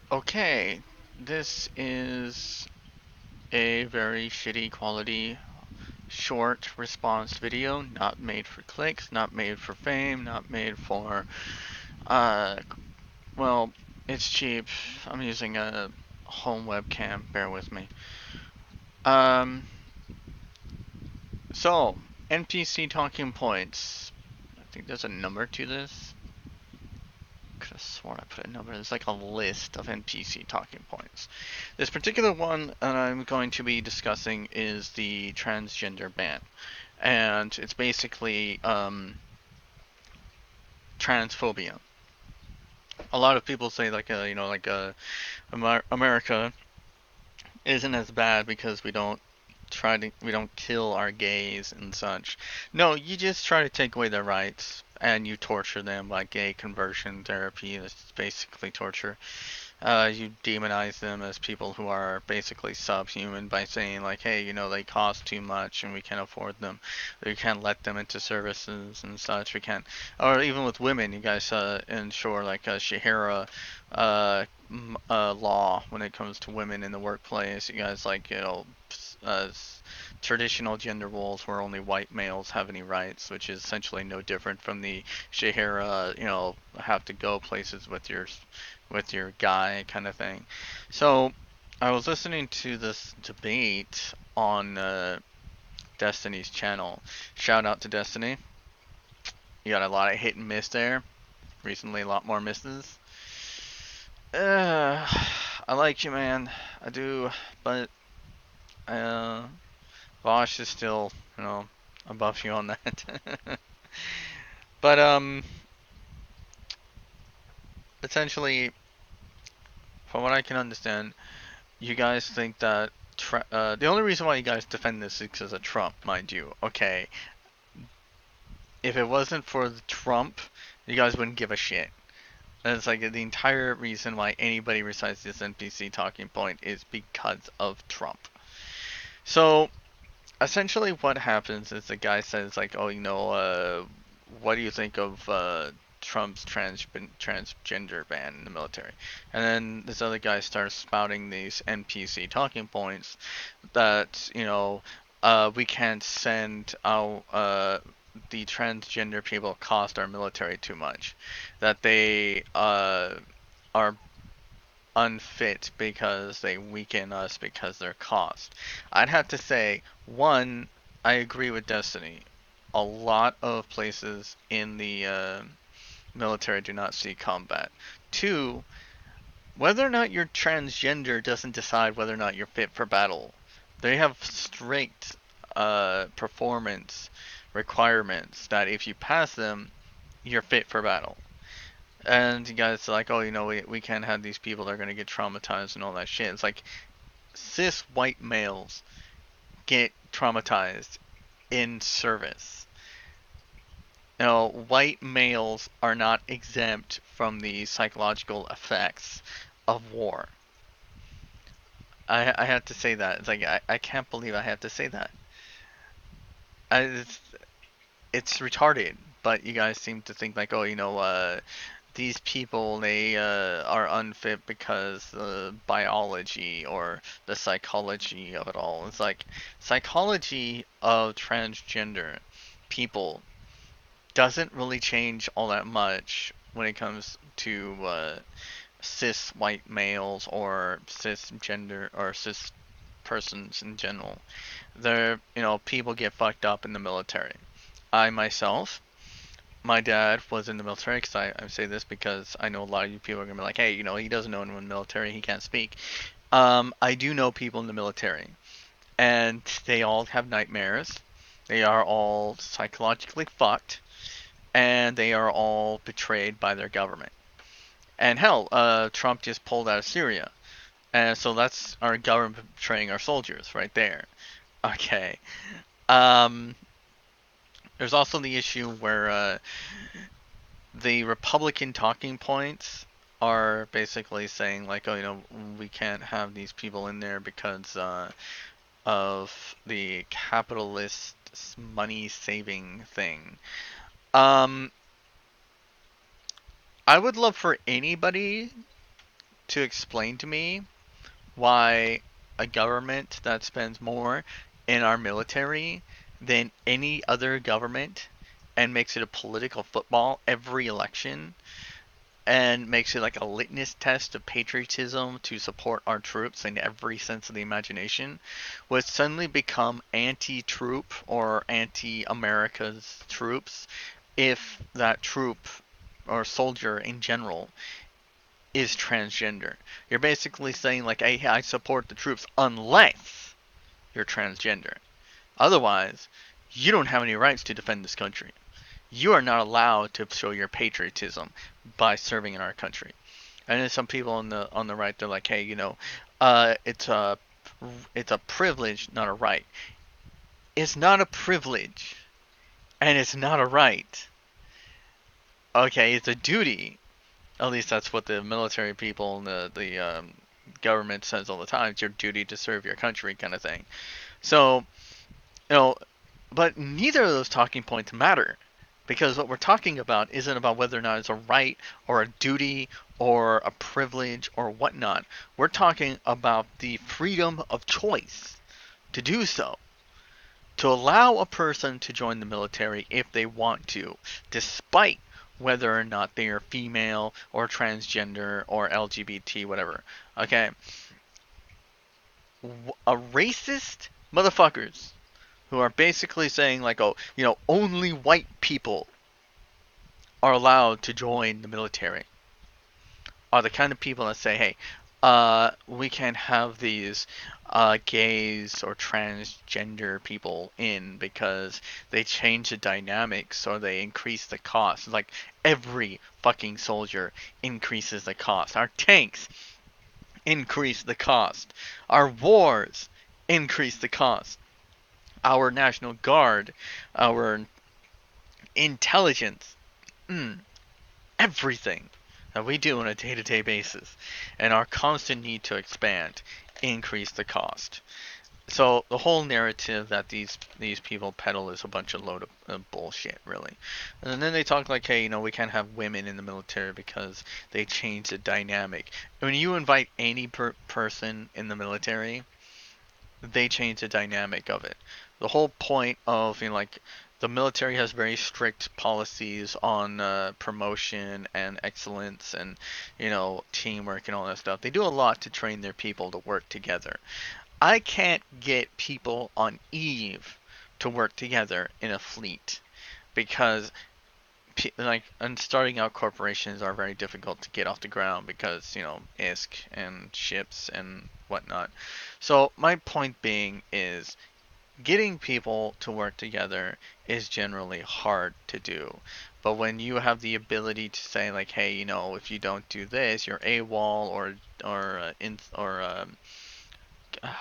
Okay, this is a very shitty quality short response video, not made for clicks, not made for fame, not made for, uh, well, it's cheap. I'm using a home webcam, bear with me. Um, so, NPC talking points. I think there's a number to this. Could have sworn I put a number. There's like a list of NPC talking points. This particular one that I'm going to be discussing is the transgender ban, and it's basically transphobia. A lot of people say like America isn't as bad because we don't kill our gays and such. No, you just try to take away their rights and you torture them like gay conversion therapy. That's basically torture. You demonize them as people who are basically subhuman by saying like, hey, they cost too much and we can't afford them. We can't let them into services and such. We can't, or even with women, you guys ensure like a Shahara law when it comes to women in the workplace. You guys like, uh, traditional gender roles where only white males have any rights, which is essentially no different from the Shahara, have to go places with your guy kind of thing. So I was listening to this debate on Destiny's channel. Shout out to Destiny. You got a lot of hit and miss there. Recently, a lot more misses. Uh, I like you, man. I do, but uh, Vosh is still, above you on that. But essentially, from what I can understand, you guys think that the only reason why you guys defend this is because of Trump, mind you. Okay, if it wasn't for the Trump, you guys wouldn't give a shit. That's like the entire reason why anybody recites this NPC talking point is because of Trump. So essentially, what happens is the guy says like, "Oh, what do you think of Trump's transgender ban in the military?" And then this other guy starts spouting these NPC talking points that we can't send out the transgender people cost our military too much, that they are unfit because they weaken us because their cost. I'd have to say, one, I agree with Destiny. A lot of places in the military do not see combat. Two, whether or not you're transgender doesn't decide whether or not you're fit for battle. They have strict performance requirements that if you pass them, you're fit for battle. And you guys are like, oh, we can't have these people that are going to get traumatized and all that shit. It's like cis white males get traumatized in service. White males are not exempt from the psychological effects of war. I have to say that. It's like, I can't believe I have to say that. It's, it's retarded, but you guys seem to think like, oh, these people they are unfit because the biology or the psychology of it all. It's like psychology of transgender people doesn't really change all that much when it comes to cis white males or cisgender or cis persons in general. They're, people get fucked up in the military. I myself, my dad was in the military because I say this because I know a lot of you people are gonna be like, hey, he doesn't know anyone in the military, he can't speak. I do know people in the military, and they all have nightmares. They are all psychologically fucked, and they are all betrayed by their government. And hell, Trump just pulled out of Syria, and so that's our government betraying our soldiers right there. Okay. Um, there's also the issue where the Republican talking points are basically saying like, oh, we can't have these people in there because of the capitalist money saving thing. Um, I would love for anybody to explain to me why a government that spends more in our military than any other government and makes it a political football every election and makes it like a litmus test of patriotism to support our troops in every sense of the imagination would suddenly become anti-troop or anti-America's troops if that troop or soldier in general is transgender. You're basically saying like, hey, I support the troops unless you're transgender. Otherwise, you don't have any rights to defend this country. You are not allowed to show your patriotism by serving in our country. And then some people on the right, they're like, hey, it's a privilege, not a right. It's not a privilege, and it's not a right. Okay, it's a duty. At least that's what the military people and the government says all the time. It's your duty to serve your country, kind of thing. So, you know, but neither of those talking points matter because what we're talking about isn't about whether or not it's a right or a duty or a privilege or whatnot. We're talking about the freedom of choice to do so. To allow a person to join the military if they want to, despite whether or not they are female or transgender or LGBT, whatever. Okay? A racist motherfuckers who are basically saying like, oh, only white people are allowed to join the military are the kind of people that say, hey, we can't have these gays or transgender people in because they change the dynamics or they increase the cost. Like every fucking soldier increases the cost. Our tanks increase the cost. Our wars increase the cost. Our National Guard, our intelligence, mm, everything that we do on a day-to-day basis, and our constant need to expand increase the cost. So the whole narrative that these people peddle is a bunch of load of bullshit, really. And then they talk like, hey, we can't have women in the military because they change the dynamic. When you invite any person in the military, they change the dynamic of it. The whole point of like the military has very strict policies on promotion and excellence and teamwork and all that stuff. They do a lot to train their people to work together. I can't get people on Eve to work together in a fleet because like and starting out corporations are very difficult to get off the ground because ISK and ships and whatnot. So my point being is getting people to work together is generally hard to do. But when you have the ability to say like, hey, if you don't do this, you're AWOL or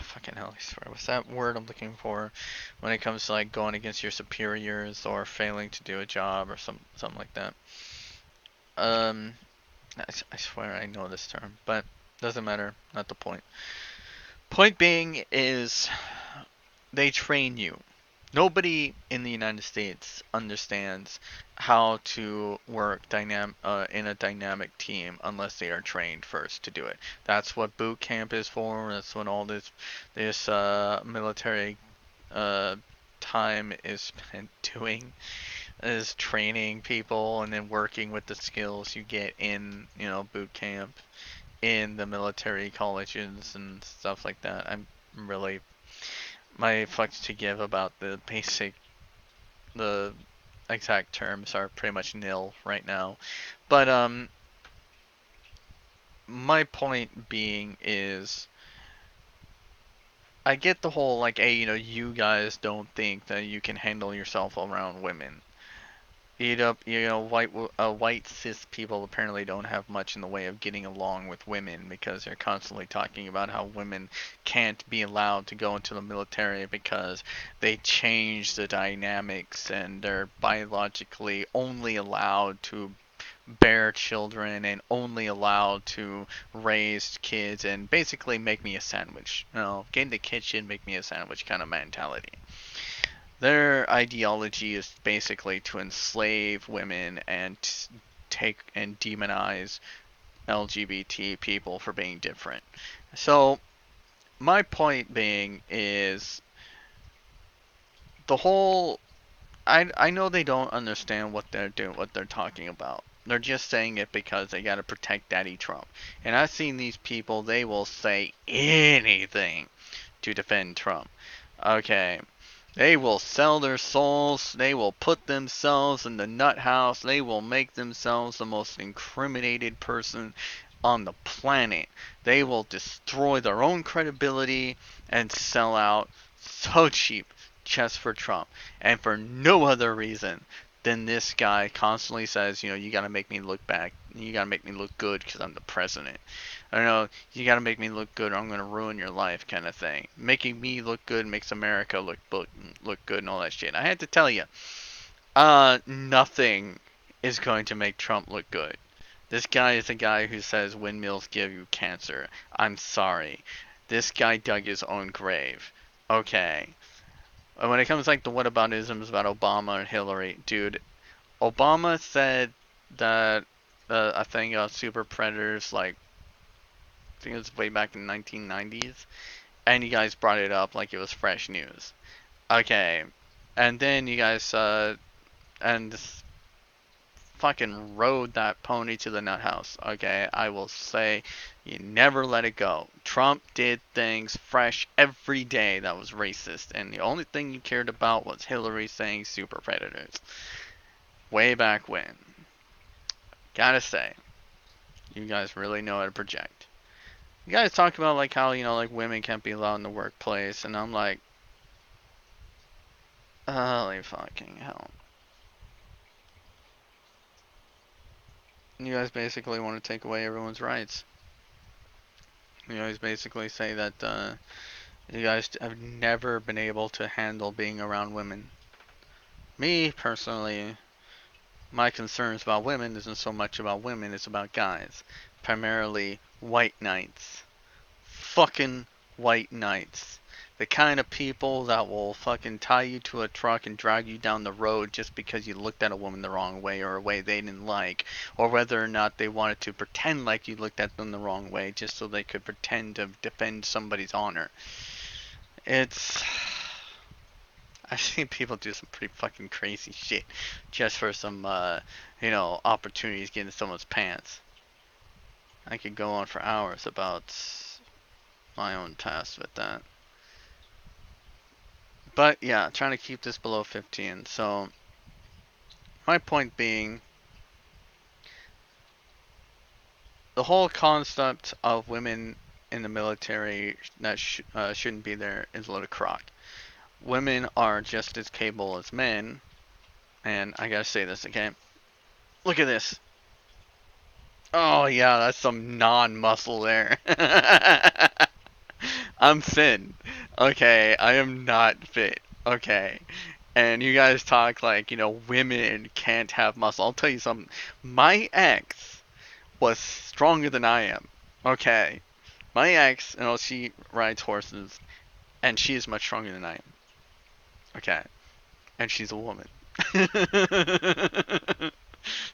fucking hell, I swear, what's that word I'm looking for when it comes to like going against your superiors or failing to do a job or something like that. Um, I swear I know this term, but doesn't matter. Not the point. Point being is they train you. Nobody in the United States understands how to work in a dynamic team unless they are trained first to do it. That's what boot camp is for. That's what all this military uh, time is spent doing is training people and then working with the skills you get in boot camp in the military colleges and stuff like that. I'm really my fucks to give about the exact terms are pretty much nil right now. But my point being is I get the whole like, hey, you guys don't think that you can handle yourself around women. White cis people apparently don't have much in the way of getting along with women because they're constantly talking about how women can't be allowed to go into the military because they change the dynamics and they're biologically only allowed to bear children and only allowed to raise kids and basically make me a sandwich. Get in the kitchen, make me a sandwich kind of mentality. Their ideology is basically to enslave women and take and demonize LGBT people for being different. So my point being is the whole I know they don't understand what they're doing, what they're talking about. They're just saying it because they gotta protect Daddy Trump. And I've seen these people, they will say anything to defend Trump. Okay. They will sell their souls. They will put themselves in the nut house. They will make themselves the most incriminated person on the planet. They will destroy their own credibility and sell out so cheap just for Trump. And for no other reason than this guy constantly says, you gotta make me look back. You gotta make me look good because I'm the president. I don't know, you gotta make me look good or I'm gonna ruin your life kind of thing. Making me look good makes America look good and all that shit. I had to tell you, nothing is going to make Trump look good. This guy is a guy who says windmills give you cancer. I'm sorry. This guy dug his own grave. Okay. When it comes like the whataboutisms about Obama and Hillary, dude, Obama said that I think super predators, like I think it was way back in the 1990s, and you guys brought it up like it was fresh news. Okay, and then you guys and fucking rode that pony to the nut house. Okay, I will say you never let it go. Trump did things fresh every day that was racist, and the only thing you cared about was Hillary saying super predators. Way back when. Gotta say, you guys really know how to project. You guys talk about like how, like women can't be allowed in the workplace, and I'm like, holy fucking hell. You guys basically want to take away everyone's rights. You guys basically say that you guys have never been able to handle being around women. Me, personally, my concerns about women isn't so much about women, it's about guys. Primarily white knights. Fucking white knights. The kind of people that will fucking tie you to a truck and drag you down the road just because you looked at a woman the wrong way or a way they didn't like, or whether or not they wanted to pretend like you looked at them the wrong way just so they could pretend to defend somebody's honor. It's I've seen people do some pretty fucking crazy shit just for some opportunities getting someone's pants. I could go on for hours about my own past with that. But yeah, trying to keep this below 15. So my point being, the whole concept of women in the military that shouldn't be there is a load of crock. Women are just as capable as men, and I gotta say this, okay? Look at this. Oh yeah, that's some non-muscle there. I'm thin. Okay, I am not fit. Okay. And you guys talk like, women can't have muscle. I'll tell you something. My ex was stronger than I am. Okay. My ex, she rides horses, and she is much stronger than I am. Okay. And she's a woman.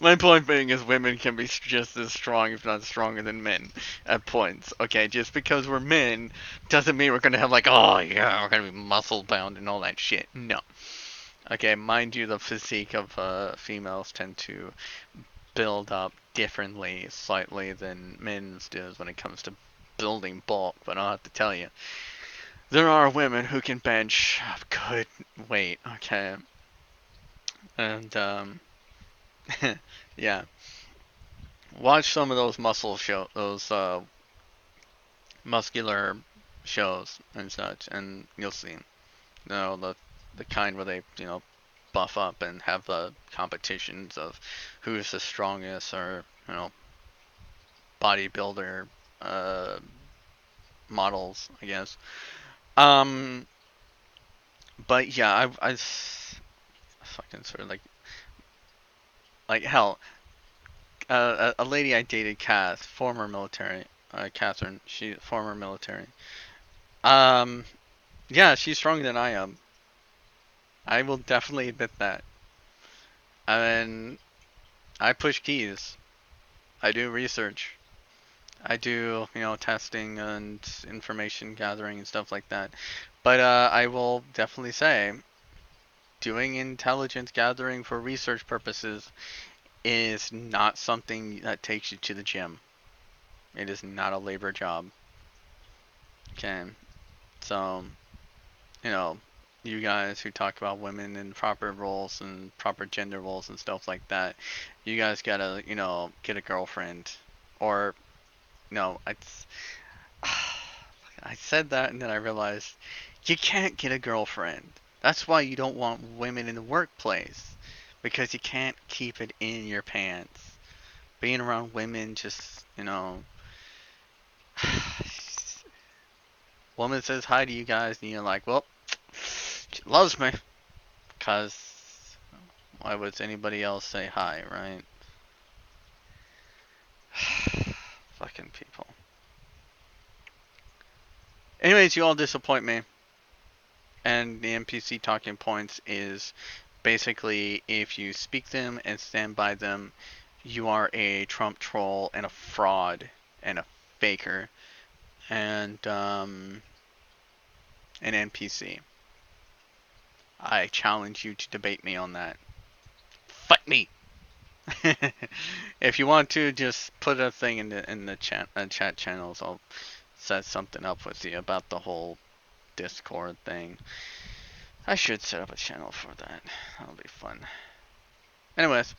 My point being is women can be just as strong, if not stronger than men at points. Okay, just because we're men doesn't mean we're gonna have like, oh yeah, we're gonna be muscle bound and all that shit. No. Okay, mind you, the physique of females tend to build up differently, slightly than men's does when it comes to building bulk. But I'll have to tell you, there are women who can bench good weight. Okay, and yeah. Watch some of those those muscular shows and such, and you'll see. The kind where they buff up and have the competitions of who's the strongest, or bodybuilder uh, models, I guess. Um, but yeah, I fucking sort of like hell. A lady I dated, Kath, former military. Catherine, she former military. Um, yeah, she's stronger than I am. I will definitely admit that. I mean, I push keys. I do research. I do, testing and information gathering and stuff like that. But I will definitely say, doing intelligence gathering for research purposes is not something that takes you to the gym. It is not a labor job. Okay, so you know, you guys who talk about women in proper roles and proper gender roles and stuff like that, you guys gotta, get a girlfriend. Or, no, I said that and then I realized you can't get a girlfriend. That's why you don't want women in the workplace. Because you can't keep it in your pants. Being around women just, woman says hi to you guys and you're like, well, she loves me. Because why would anybody else say hi, right? Fucking people. Anyways, you all disappoint me. And the NPC talking points is basically if you speak them and stand by them, you are a Trump troll and a fraud and a faker and an NPC. I challenge you to debate me on that. Fight me. If you want to, just put a thing in the chat channels. I'll set something up with you about the whole Discord thing. I should set up a channel for that. That'll be fun. Anyways,